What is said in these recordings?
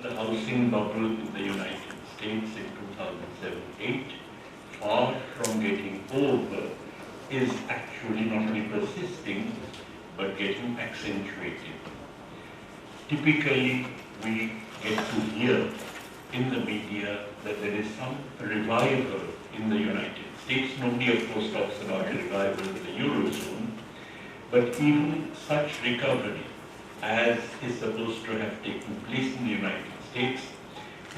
the housing bubble in the United States in 2007-8, far from getting over, is actually not only persisting, but getting accentuated. Typically, we get to hear in the media that there is some revival in the United States. Nobody, of course, talks about a revival in the Eurozone, but even such recovery as is supposed to have taken place in the United States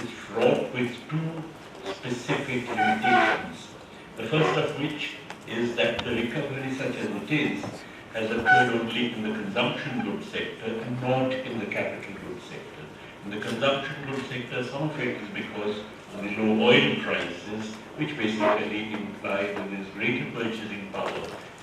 is fraught with two specific limitations. The first of which is that the recovery, such as it is, has occurred only in the consumption goods sector and not in the capital goods sector. In the consumption goods sector, some of it is because of the low oil prices, which basically imply that there is greater purchasing power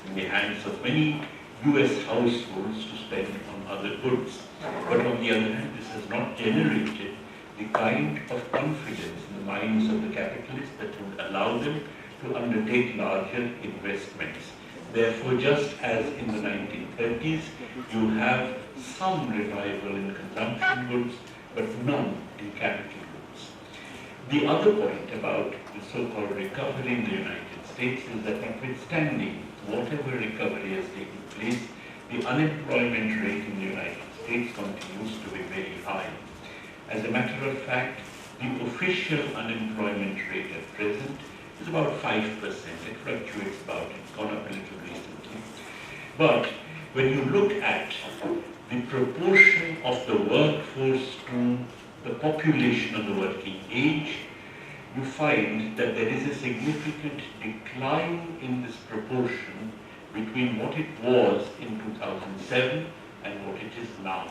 in the hands of many US households to spend on other goods. But on the other hand, this has not generated the kind of confidence in the minds of the capitalists that would allow them to undertake larger investments. Therefore, just as in the 1930s, you have some revival in consumption goods, but none in capital goods. The other point about the so-called recovery in the United States is that notwithstanding whatever recovery has taken place, the unemployment rate in the United States continues to be very high. As a matter of fact, the official unemployment rate at present is about 5%. It fluctuates about, it's gone up a little recently. But when you look at the proportion of the workforce to the population of the working age, you find that there is a significant decline in this proportion between what it was in 2007 and what it is now.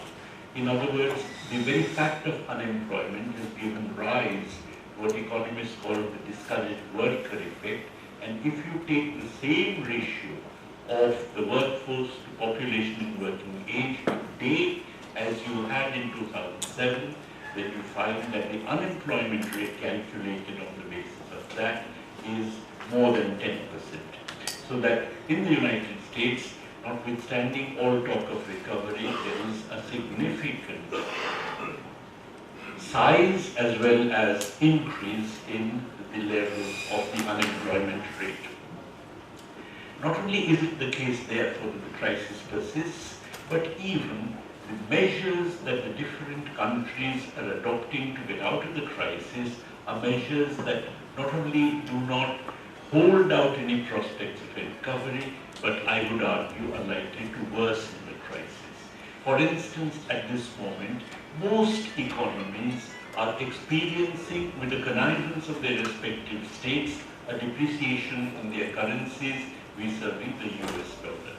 In other words, the very fact of unemployment has given rise to what economists call the discouraged worker effect, and if you take the same ratio of the workforce to population in working age today as you had in 2007, then you find that the unemployment rate calculated on the basis of that is more than 10%. So that in the United States, notwithstanding all talk of recovery, there is a significant size as well as increase in the level of the unemployment rate. Not only is it the case, therefore, that the crisis persists, but even the measures that the different countries are adopting to get out of the crisis are measures that not only do not hold out any prospects of a recovery, but I would argue are likely to worsen the crisis. For instance, at this moment, most economies are experiencing, with the connivance of their respective states, a depreciation in their currencies vis-a-vis the US dollar.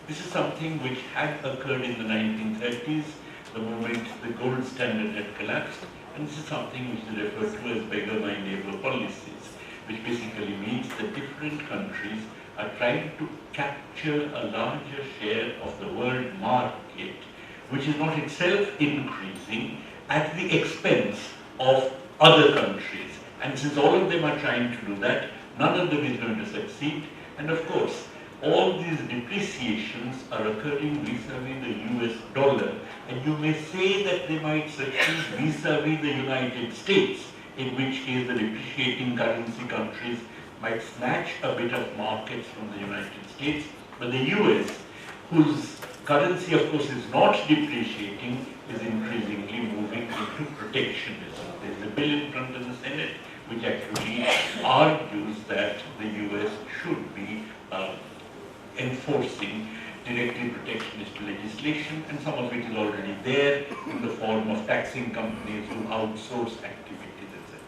This is something which had occurred in the 1930s, the moment the gold standard had collapsed, and this is something which is referred to as beggar my neighbor policies, which basically means that different countries are trying to capture a larger share of the world market, which is not itself increasing at the expense of other countries. And since all of them are trying to do that, none of them is going to succeed. And of course, all these depreciations are occurring vis-a-vis the US dollar. And you may say that they might succeed vis-a-vis the United States, in which case the depreciating currency countries might snatch a bit of markets from the United States. But the US, whose currency of course is not depreciating, is increasingly moving into protectionism. There is a bill in front of the Senate which actually argues that the US should be enforcing directly protectionist legislation, and some of it is already there in the form of taxing companies who outsource activities, etc.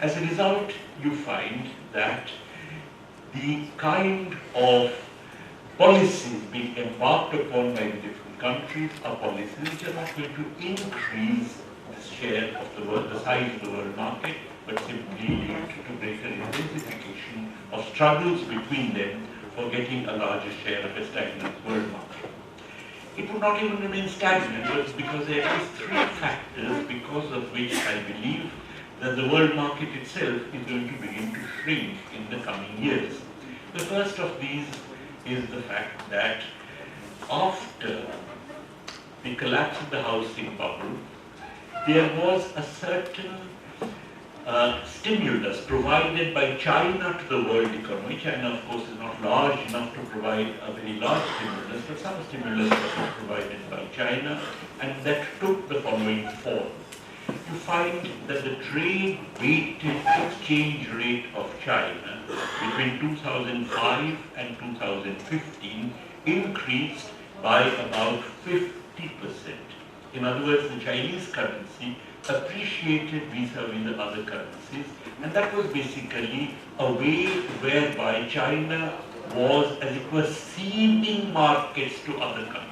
As a result, you find that the kind of policies being embarked upon by the different countries are policies which are not going to increase the share of the world, the size of the world market, but simply lead to greater intensification of struggles between them for getting a larger share of a stagnant world market. It would not even remain stagnant, but because there are three factors because of which I believe that the world market itself is going to begin to shrink in the coming years. The first of these is the fact that after the collapse of the housing bubble, there was a certain stimulus provided by China to the world economy. China, of course, is not large enough to provide a very large stimulus, but some stimulus was provided by China, and that took the following form. You find that the trade-weighted exchange rate of China between 2005 and 2015 increased by about 50%. In other words, the Chinese currency appreciated vis-a-vis the other currencies, and that was basically a way whereby China was, as it were, ceding markets to other countries.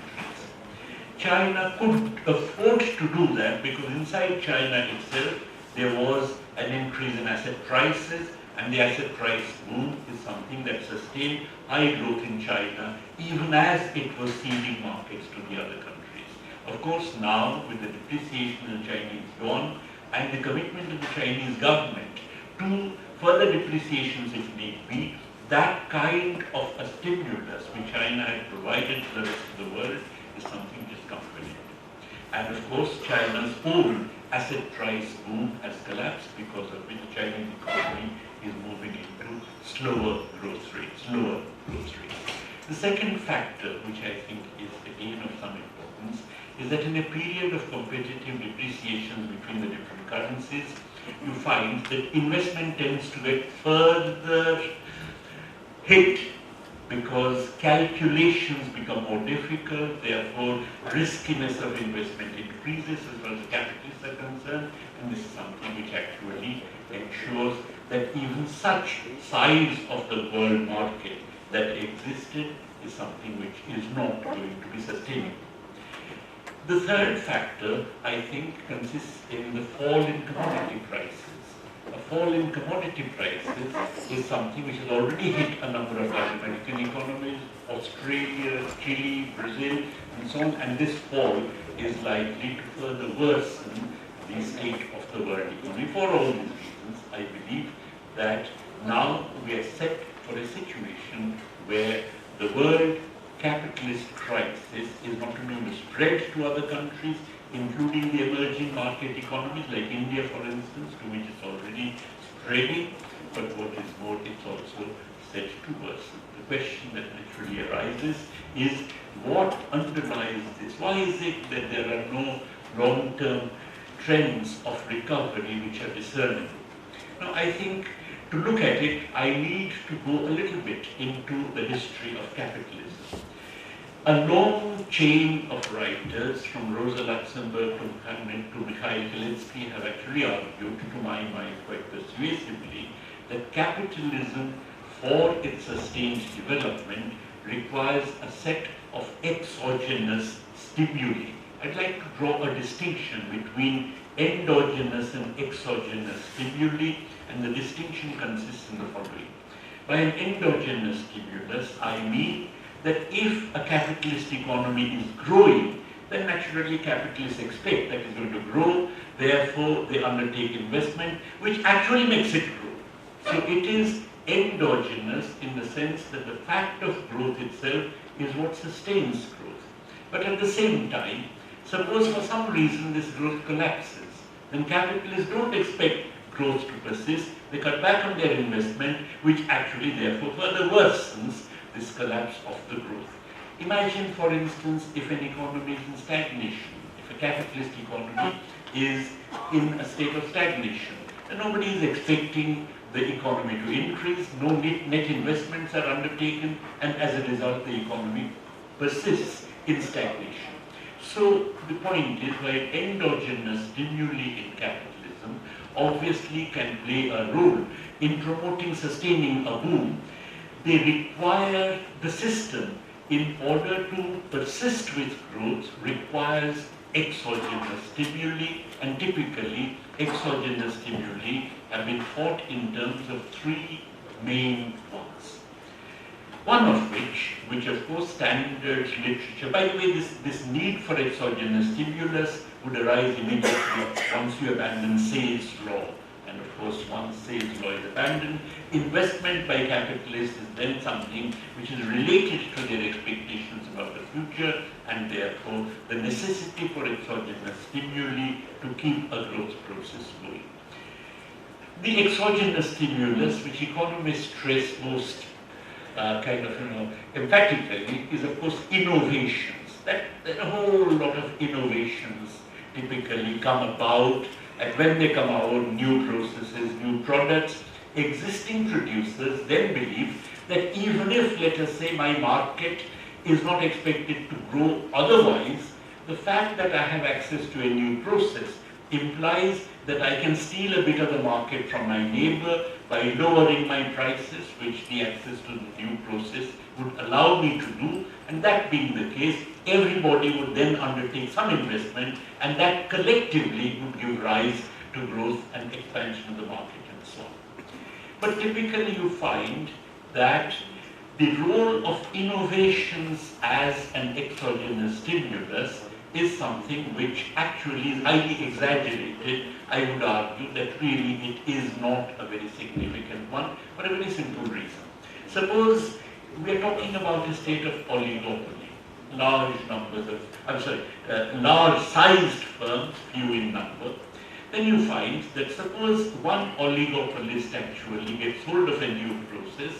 China could afford to do that because inside China itself there was an increase in asset prices, and the asset price boom is something that sustained high growth in China even as it was ceding markets to the other countries. Of course, now with the depreciation of the Chinese yuan and the commitment of the Chinese government to further depreciations if need be, that kind of a stimulus which China had provided to the rest of the world is something discontinued. And of course, China's own asset price boom has collapsed, because of which the Chinese economy is moving into slower growth rates. The second factor, which I think is again of some importance, is that in a period of competitive depreciation between the different currencies, you find that investment tends to get further hit because calculations become more difficult, therefore riskiness of investment increases as far as the capitalists are concerned, and this is something which actually ensures that even such size of the world market that existed is something which is not going to be sustainable. The third factor, I think, consists in the fall in commodity prices. A fall in commodity prices is something which has already hit a number of Latin American economies, Australia, Chile, Brazil, and so on, and this fall is likely to further worsen the state of the world economy. For all these reasons, I believe that now we are set for a situation where the world capitalist crisis is not only spread to other countries, including the emerging market economies like India, for instance, to which it's already spreading, but what is more, it's also set to worsen. The question that naturally arises is what underlies this? Why is it that there are no long-term trends of recovery which are discernible? Now, I think to look at it, I need to go a little bit into the history of capitalism. A long chain of writers, from Rosa Luxemburg to Mikhail Kalinskiy, have actually argued, to my mind quite persuasively, that capitalism, for its sustained development, requires a set of exogenous stimuli. I'd like to draw a distinction between endogenous and exogenous stimuli, and the distinction consists in the following. By an endogenous stimulus, I mean that if a capitalist economy is growing, then naturally capitalists expect that it's going to grow, therefore they undertake investment, which actually makes it grow. So it is endogenous in the sense that the fact of growth itself is what sustains growth. But at the same time, suppose for some reason this growth collapses, then capitalists don't expect growth to persist, they cut back on their investment, which actually therefore further worsens this collapse of the growth. Imagine, for instance, if an economy is in stagnation, if a capitalist economy is in a state of stagnation, then nobody is expecting the economy to increase, no net investments are undertaken, and as a result the economy persists in stagnation. So the point is, while endogenous stimuli in capitalism obviously can play a role in promoting, sustaining a boom, they require the system, in order to persist with growth, requires exogenous stimuli, and typically exogenous stimuli have been thought in terms of three main ones. One of which of course standard literature, by the way, this need for exogenous stimulus would arise immediately once you abandon Say's law. And of course, once sales law is abandoned, investment by capitalists is then something which is related to their expectations about the future, and therefore the necessity for exogenous stimuli to keep a growth process going. The exogenous stimulus, which economists stress most emphatically, is of course innovations. That a whole lot of innovations typically come about, and when they come out, new processes, new products, existing producers then believe that even if, let us say, my market is not expected to grow otherwise, the fact that I have access to a new process implies that I can steal a bit of the market from my neighbor by lowering my prices, which the access to the new process would allow me to do, and that being the case, everybody would then undertake some investment, and that collectively would give rise to growth and expansion of the market and so on. But typically you find that the role of innovations as an exogenous stimulus is something which actually is highly exaggerated. I would argue that really it is not a very significant one, for a very simple reason. Suppose we are talking about a state of oligopoly, large sized firms, few in number. Then you find that suppose one oligopolist actually gets hold of a new process,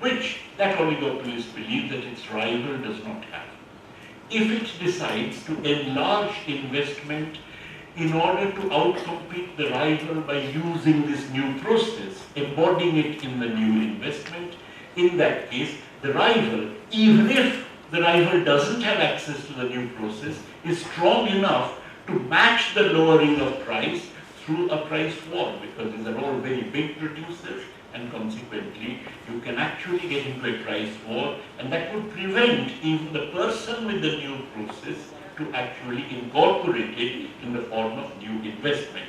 which that oligopolist believes that its rival does not have. If it decides to enlarge investment in order to outcompete the rival by using this new process, embodying it in the new investment, in that case, the rival, even if the rival doesn't have access to the new process, is strong enough to match the lowering of price through a price war, because these are all very big producers, and consequently you can actually get into a price war, and that would prevent even the person with the new process to actually incorporate it in the form of new investment.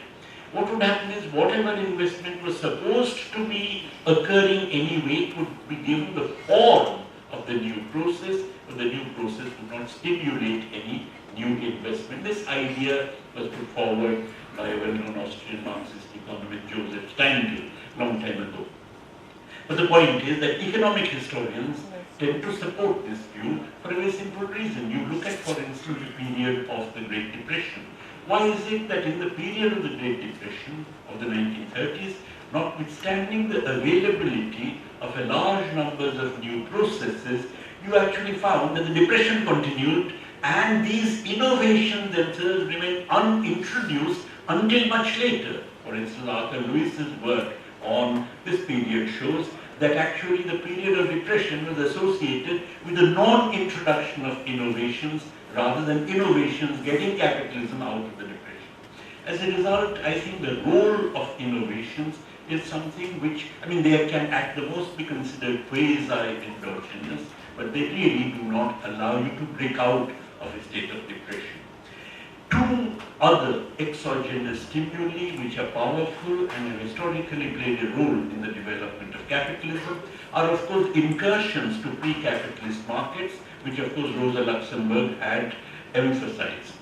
What would happen is whatever investment was supposed to be occurring anyway would be given the form of the new process, but the new process would not stimulate any new investment. This idea was put forward by a well-known Austrian Marxist economist, Joseph Steinle, long time ago. But the point is that economic historians tend to support this view for a very simple reason. You look at, for instance, the period of the Great Depression. Why is it that in the period of the Great Depression of the 1930s, notwithstanding the availability of a large numbers of new processes, you actually found that the depression continued and these innovations themselves remained unintroduced until much later? For instance, Arthur Lewis's work on this period shows that actually the period of depression was associated with the non-introduction of innovations rather than innovations getting capitalism out of the depression. As a result, I think the role of innovations is something which, they can at the most be considered quasi-endogenous, but they really do not allow you to break out of a state of depression. Two other exogenous stimuli which are powerful and have historically played a role in the development of capitalism are of course incursions to pre-capitalist markets, which of course Rosa Luxemburg had emphasized.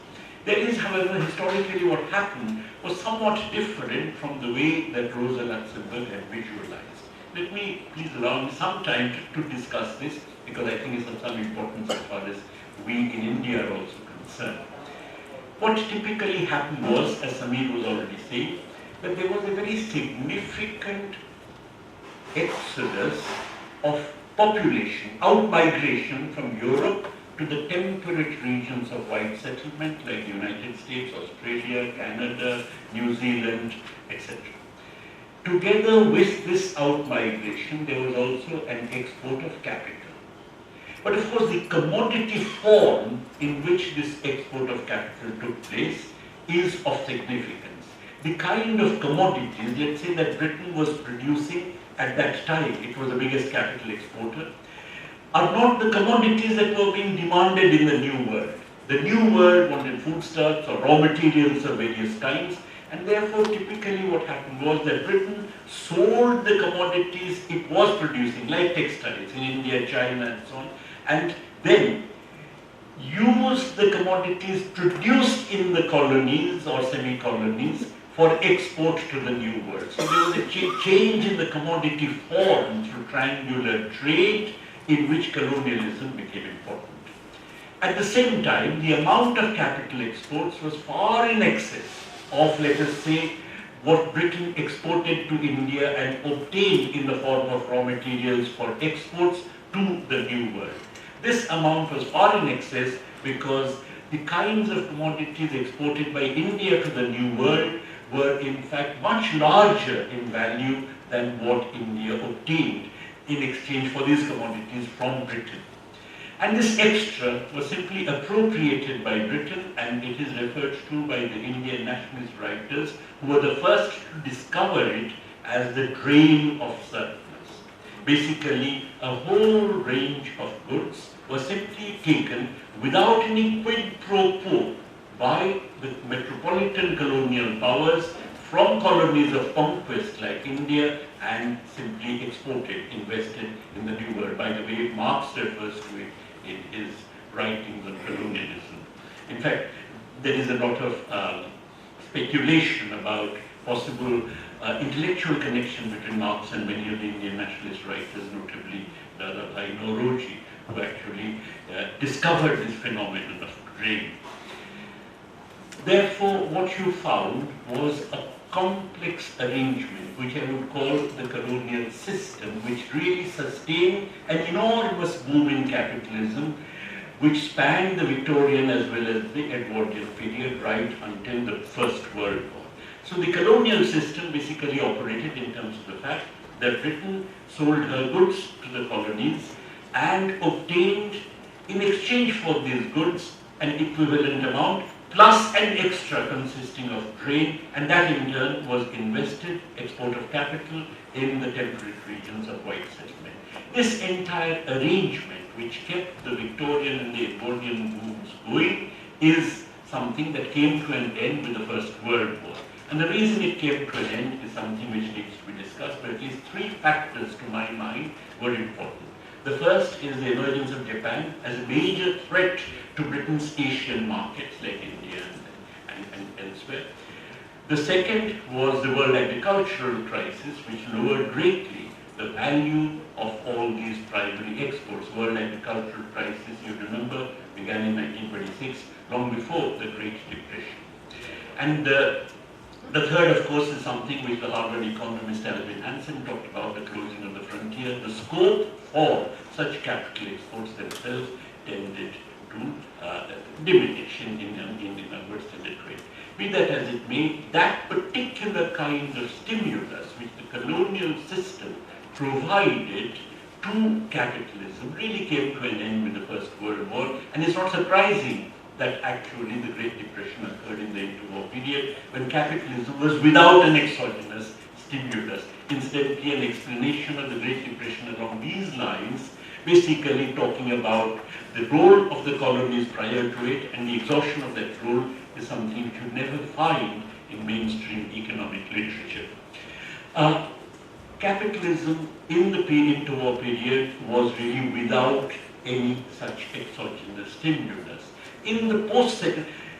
There is, however, historically what happened was somewhat different from the way that Rosa Luxemburg had visualized. Let me please allow me some time to discuss this, because I think it's of some importance as far as we in India are also concerned. What typically happened was, as Samir was already saying, that there was a very significant exodus of population, out-migration from Europe to the temperate regions of white settlement like the United States, Australia, Canada, New Zealand, etc. Together with this out-migration, there was also an export of capital. But of course, the commodity form in which this export of capital took place is of significance. The kind of commodities, let's say, that Britain was producing at that time, it was the biggest capital exporter, are not the commodities that were being demanded in the New World. The New World wanted foodstuffs or raw materials of various kinds, and therefore typically what happened was that Britain sold the commodities it was producing, like textiles in India, China and so on, and then used the commodities produced in the colonies or semi-colonies for export to the New World. So there was a change in the commodity form through triangular trade in which colonialism became important. At the same time, the amount of capital exports was far in excess of, let us say, what Britain exported to India and obtained in the form of raw materials for exports to the New World. This amount was far in excess because the kinds of commodities exported by India to the New World were in fact much larger in value than what India obtained in exchange for these commodities from Britain. And this extra was simply appropriated by Britain, and it is referred to by the Indian nationalist writers who were the first to discover it as the drain of surplus. Basically, a whole range of goods was simply taken without any quid pro quo by the metropolitan colonial powers from colonies of conquest like India and simply exported, invested in the New World. By the way, Marx refers to it in his writings on colonialism. In fact, there is a lot of speculation about possible intellectual connection between Marx and many of the Indian nationalist writers, notably Dadabhai Naoroji, who actually discovered this phenomenon of drain. Therefore, what you found was a complex arrangement, which I would call the colonial system, which really sustained an enormous boom in capitalism, which spanned the Victorian as well as the Edwardian period right until the First World War. So the colonial system basically operated in terms of the fact that Britain sold her goods to the colonies and obtained in exchange for these goods an equivalent amount plus an extra consisting of trade, and that in turn was invested, export of capital, in the temperate regions of white settlement. This entire arrangement, which kept the Victorian and the Edwardian booms going, is something that came to an end with the First World War. And the reason it came to an end is something which needs to be discussed, but at least three factors to my mind were important. The first is the emergence of Japan as a major threat to Britain's Asian markets like India and elsewhere. The second was the world agricultural crisis, which lowered greatly the value of all these primary exports. World agricultural crisis, you remember, began in 1926, long before the Great Depression. And the third, of course, is something which the Harvard economist Alvin Hansen talked about, the closing of the frontier. The scope for such capital exports themselves tended to diminish in upwards tended trade. Be that as it may, that particular kind of stimulus which the colonial system provided to capitalism really came to an end with the First World War, and it's not surprising that actually the Great Depression occurred in the interwar period when capitalism was without an exogenous stimulus. Incidentally, an explanation of the Great Depression along these lines, basically talking about the role of the colonies prior to it and the exhaustion of that role, is something you should never find in mainstream economic literature. Capitalism in the interwar period was really without any such exogenous stimulus. In the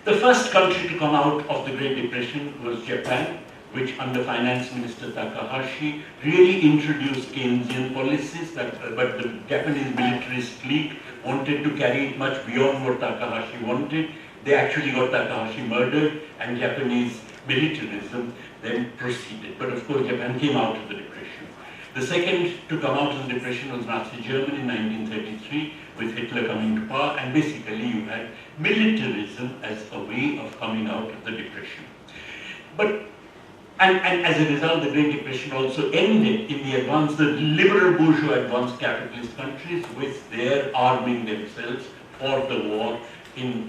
the first country to come out of the Great Depression was Japan, which under Finance Minister Takahashi really introduced Keynesian policies, but the Japanese militarist clique wanted to carry it much beyond what Takahashi wanted. They actually got Takahashi murdered, and Japanese militarism then proceeded. But of course, Japan came out of the Depression. The second to come out of the Depression was Nazi Germany in 1933, with Hitler coming to power, and basically you had militarism as a way of coming out of the Depression. And as a result, the Great Depression also ended in the liberal bourgeois advanced capitalist countries with their arming themselves for the war in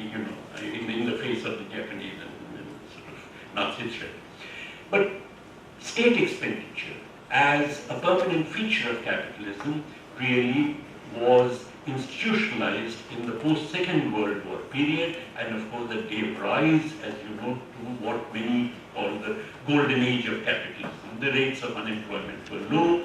the face of the Japanese and sort of Nazi threat. But state expenditure as a permanent feature of capitalism really was institutionalized in the post-Second World War period, and of course that gave rise, as you know, to what many call the golden age of capitalism. The rates of unemployment were low,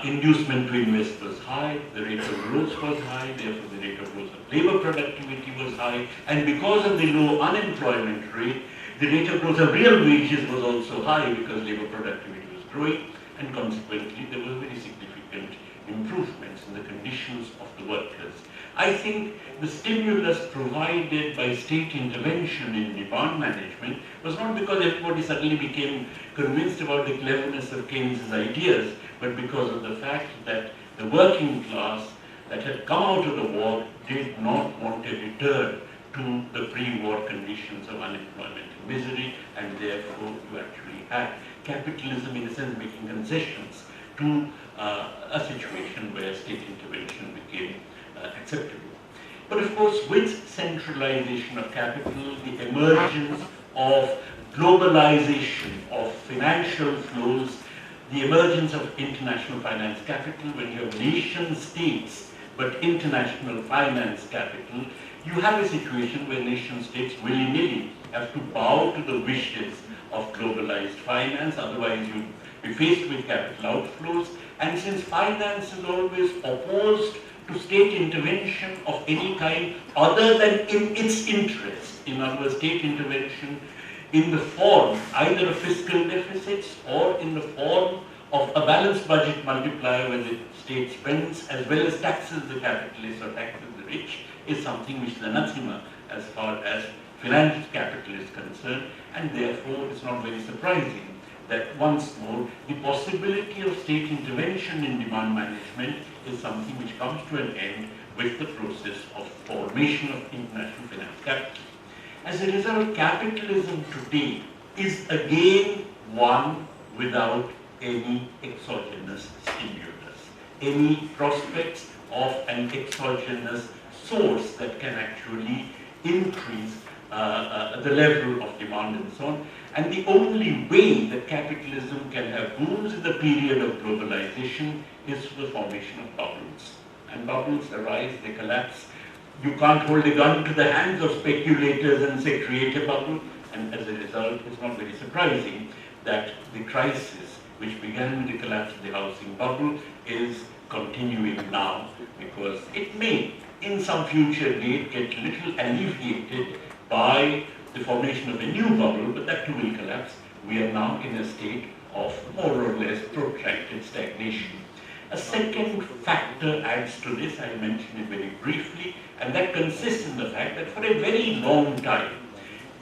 inducement to invest was high, the rate of growth was high, therefore the rate of growth of labor productivity was high, and because of the low unemployment rate, The rate of growth of real wages was also high because labor productivity was growing, and consequently there were very significant improvements in the conditions of the workers. I think the stimulus provided by state intervention in demand management was not because everybody suddenly became convinced about the cleverness of Keynes's ideas, but because of the fact that the working class that had come out of the war did not want a return to the pre-war conditions of unemployment and misery, and therefore you actually had capitalism in a sense making concessions to a situation where state intervention became acceptable. But of course, with centralization of capital, the emergence of globalization of financial flows, the emergence of international finance capital, when you have nation states but international finance capital, you have a situation where nation states willy-nilly have to bow to the wishes of globalized finance, otherwise you'd be faced with capital outflows. And since finance is always opposed to state intervention of any kind other than in its interest, in other words, state intervention in the form either of fiscal deficits or in the form of a balanced budget multiplier where the state spends as well as taxes the capitalists or taxes the rich, is something which is anathema as far as financial capital is concerned, and therefore it's not very surprising that once more the possibility of state intervention in demand management is something which comes to an end with the process of formation of international finance capital. As a result, capitalism today is again one without any exogenous stimulus, any prospects of an exogenous source that can actually increase the level of demand and so on. And the only way that capitalism can have booms in the period of globalization is the formation of bubbles. And bubbles arise, they collapse. You can't hold a gun to the hands of speculators and say create a bubble. And as a result, it's not very surprising that the crisis, which began with the collapse of the housing bubble, is continuing now, because it may, in some future date, get a little alleviated by the formation of a new bubble, but that too will collapse. We are now in a state of more or less protracted stagnation. A second factor adds to this, I mentioned it very briefly, and that consists in the fact that for a very long time,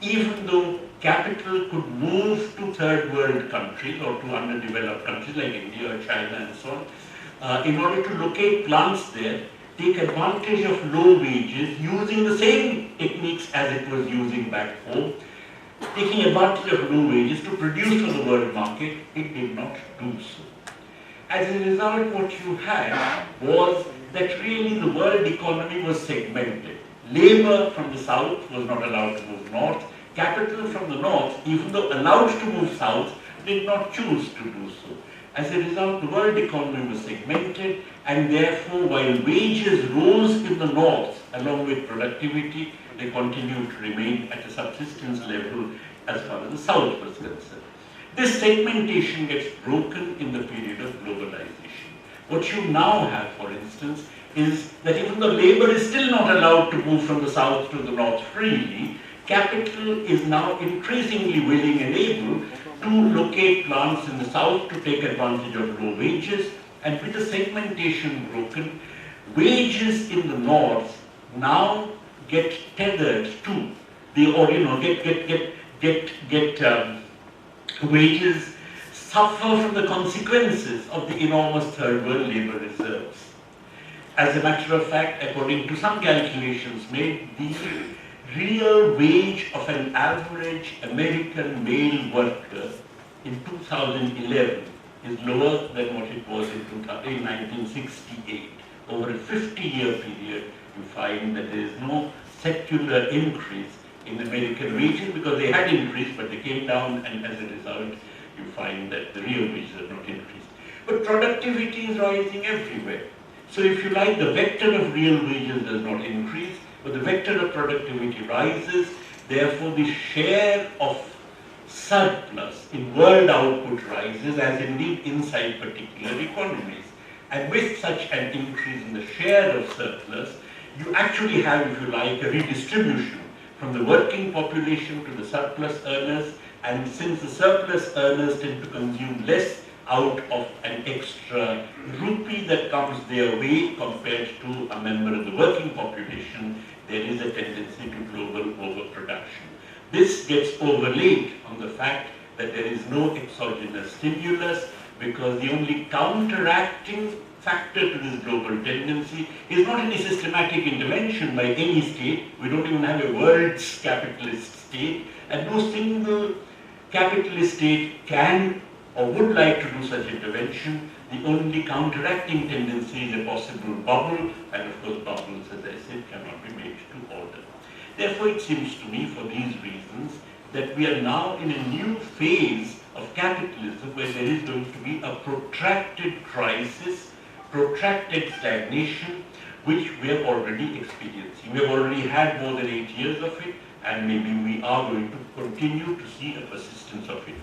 even though capital could move to third world countries or to underdeveloped countries like India or China and so on, in order to locate plants there, take advantage of low wages using the same techniques as it was using back home, taking advantage of low wages to produce for the world market, it did not do so. As a result, what you had was that really the world economy was segmented. Labor from the south was not allowed to move north. Capital from the north, even though allowed to move south, did not choose to do so. As a result, the world economy was segmented, and therefore, while wages rose in the north along with productivity, they continued to remain at a subsistence level as far as the south was concerned. This segmentation gets broken in the period of globalization. What you now have, for instance, is that even though labor is still not allowed to move from the south to the north freely, capital is now increasingly willing and able to locate plants in the south to take advantage of low wages, and with the segmentation broken, wages in the north now get tethered to the, or wages suffer from the consequences of the enormous third world labor reserves. As a matter of fact, according to some calculations made, the real wage of an average American male worker in 2011 is lower than what it was in 1968. Over a 50-year period, you find that there is no secular increase in American wages, because they had increased, but they came down, and as a result, you find that the real wages have not increased. But productivity is rising everywhere. So if you like, the vector of real wages does not increase, but the vector of productivity rises. Therefore, the share of surplus in world output rises, as indeed inside particular economies. And with such an increase in the share of surplus, you actually have, if you like, a redistribution from the working population to the surplus earners, and since the surplus earners tend to consume less out of an extra rupee that comes their way compared to a member of the working population, there is a tendency to global overproduction. This gets overlaid on the fact that there is no exogenous stimulus, because the only counteracting factor to this global tendency is not any systematic intervention by any state. We don't even have a world's capitalist state, and no single capitalist state can or would like to do such intervention. The only counteracting tendency is a possible bubble, and of course bubbles, as I said, cannot be made to order. Therefore, it seems to me, for these reasons, that we are now in a new phase of capitalism where there is going to be a protracted crisis, protracted stagnation, which we are already experiencing. We have already had more than 8 years of it, and maybe we are going to continue to see a persistence of it.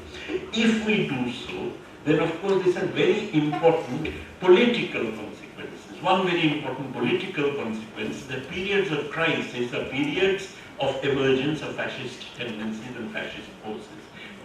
If we do so, then of course this has very important political consequences. One very important political consequence is that periods of crisis are periods of emergence of fascist tendencies and fascist forces.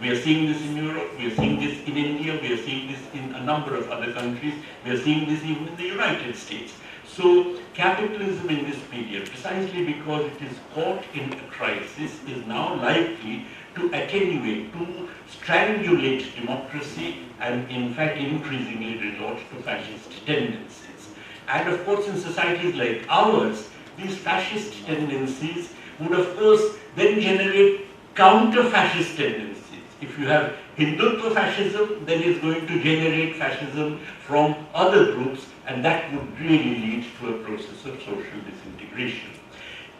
We are seeing this in Europe, we are seeing this in India, we are seeing this in a number of other countries, we are seeing this even in the United States. So capitalism in this period, precisely because it is caught in a crisis, is now likely to attenuate, to strangulate democracy, and in fact increasingly resort to fascist tendencies. And of course in societies like ours, these fascist tendencies would of course then generate counter-fascist tendencies. If you have Hindutva fascism, then it's going to generate fascism from other groups, and that would really lead to a process of social disintegration.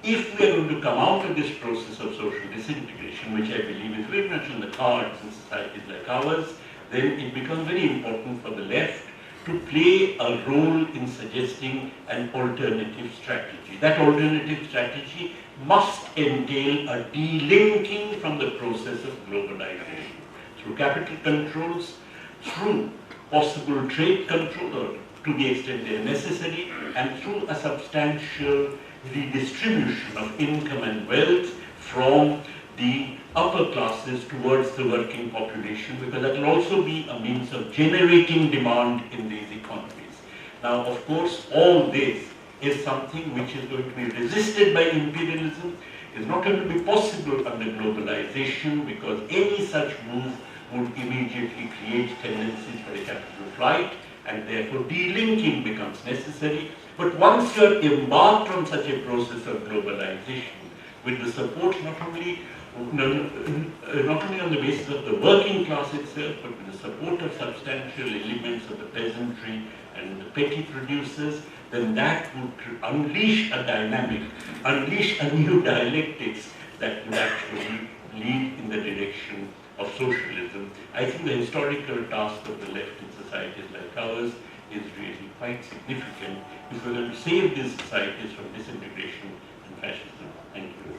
If we are going to come out of this process of social disintegration, which I believe is very much on the cards in societies like ours, then it becomes very important for the left to play a role in suggesting an alternative strategy. That alternative strategy must entail a delinking from the process of globalization through capital controls, through possible trade control, or to the extent they are necessary, and through a substantial redistribution of income and wealth from the upper classes towards the working population, because that will also be a means of generating demand in these economies. Now, of course, all this is something which is going to be resisted by imperialism. It's not going to be possible under globalization, because any such move would immediately create tendencies for a capital flight, and therefore delinking becomes necessary. But once you are embarked on such a process of globalization, with the support not only on the basis of the working class itself, but with the support of substantial elements of the peasantry and the petty producers, then that would unleash a dynamic, unleash a new dialectics that would actually lead in the direction of socialism. I think the historical task of the left in societies like ours is really quite significant if we're going to save these societies from disintegration and fascism. Thank you.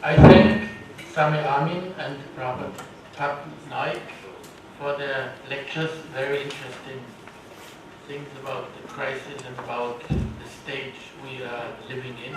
I thank Sami Amin and Robert Naik for their lectures. Very interesting things about the crisis and about the stage we are living in.